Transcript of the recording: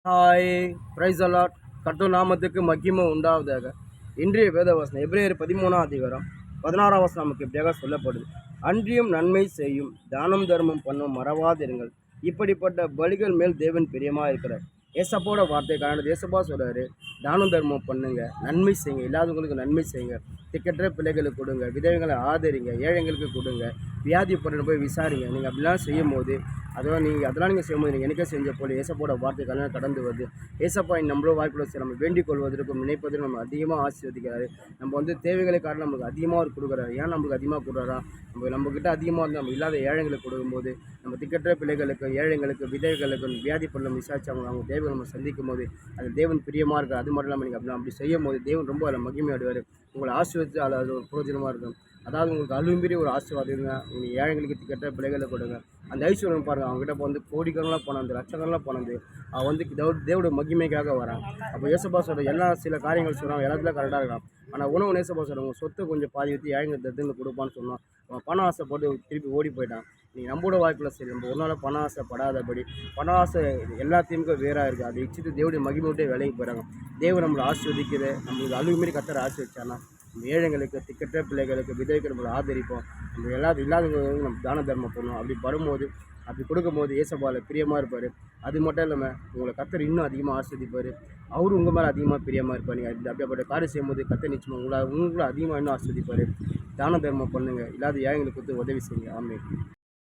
Hi price allot கர்த்தர் நாமத்துக்கு மகிமை உண்டாவதாக. இன்றைய வேதவசனம் எபிரேயர் 13ஆம் அதிகாரம் 16ஆம் வசனம் நமக்கு எப்படியாக சொல்லப்படுது. அன்றியும் நன்மை செய்யும் தானம் தர்மம் பண்ணும் மறவாதிருங்கள், இப்படிப்பட்ட பலிகள் மேல் தேவன் பிரியமாக இருக்கிறார். ஏசப்போட வார்த்தை காரணம் ஏசப்பா சொல்கிறாரு, தானம் தர்மம் பண்ணுங்க, நன்மை செய்யுங்க, இல்லாதவங்களுக்கு நன்மை செய்யுங்க, திக்கற்ற பிள்ளைகளுக்கு கொடுங்க, விதவைகளை ஆதரிங்க, ஏழைங்களுக்கு கொடுங்க, வியாதிப்பட்டு போய் விசாரிங்க. நீங்கள் அப்படிலாம் செய்யும் போது அதெல்லாம் நீங்கள் செய்யும்போது நீங்கள் எனக்கே செஞ்ச போல ஏசப்போட வார்த்தை கடந்து வருது. ஏசப்பா நம்மளோட வாய்ப்புள்ள நம்ம வேண்டிக் கொள்வதற்கும் நினைப்பதற்கும் நம்ம அதிகமாக ஆசீர்வதிக்கிறாரு. நம்ம தேவைகளை காரணம் நம்மளுக்கு அதிகமாக அவர் கொடுக்குறாரு. ஏன் நம்மளுக்கு அதிகமாக கொடுக்குறாரா? நம்மக்கிட்ட அதிகமாக வந்து நம்ம இல்லாத ஏழைங்களுக்கு கொடுக்கும்போது, நம்ம திக்கற்ற பிள்ளைகளுக்கு, ஏழைங்களுக்கு, விதைகளுக்கு, வியாதிப்பட்டு விசாரிச்சு அவங்க தேவைகளை நம்ம சந்திக்கும் போது அது தேவன் பிரியமாக இருக்கார். அது மட்டும் இல்லாமல் நீங்கள் அப்படி செய்யும் போது தேவன் ரொம்ப அதில் மகிமை அடைவார். உங்களை ஆசீர்வதித்து அது ஒரு பிரயோஜனமாக இருக்கும். அதாவது உங்களுக்கு அலும்பெரிய ஒரு ஆசீர்வாதம் இருங்க. நீங்கள் ஏழைங்களுக்கு திக்கற்ற பிள்ளைகளை கொடுங்க. அந்த ஐஸ்வர்யம் பாருங்கள், அவங்ககிட்ட வந்து கோடிக்கணக்காக போனது, லட்சக்கணக்காக போனது, அவன் வந்து தேவோட மகிமைக்காக வரான். அப்போ ஏசப்பா சொல்கிற சில காரியங்கள் சொல்கிறான், எல்லாத்துலையும் கரெக்டாக இருக்கான். ஆனால் உணவு ஏசப்பா சொல்கிறவங்க சொத்தை கொஞ்சம் பாதி ஊற்றி ஏழைங்க தத்துன்னு கொடுப்பான்னு சொன்னான். அவன் பணம் ஆசைப்பட்டு திருப்பி ஓடி போயிட்டான். நீ நம்மளோட வாய்ப்பில் சரி, நம்ம ஒரு நாள் பண ஆசைப்படாதபடி, பண ஆசை எல்லாத்தையுமே வேறாக இருக்குது. அதை வச்சுட்டு தேவடைய மகிமை விட்டு விலைக்கு போயிறாங்க. தேவன் நம்மளை ஆசீர்வதிக்குது. நம்மளுக்கு அழுகு மாரி கத்தரை ஆசீர்வதிச்சானா ஏழைங்களுக்கு, திக்கற்ற பிள்ளைகளுக்கு, விதவைக்கு நம்மளை ஆதரிப்போம். நம்ம இல்லாதவங்களுக்கு நம்ம தான தர்மம் பண்ணுவோம். அப்படி வரும்போது, அப்படி கொடுக்கும்போது ஏசப்பாவில் பிரியமாக இருப்பார். அது மட்டும் இல்லாமல் உங்களை கத்தர் இன்னும் அதிகமாக ஆஸ்வதிப்பார். அவரும் உங்கள் மேலே அதிகமாக பிரியமாக இருப்பார். நீங்கள் அப்படிப்பட்ட காரியம் செய்யும்போது கத்தர் நிச்சயமாக உங்களை அதிகமாக இன்னும் ஆஸ்வதிப்பார். தான தர்மம் பண்ணுங்கள், இல்லாத ஏழைங்களுக்கு கொடுத்து உதவி செய்யுங்க. ஆமென்.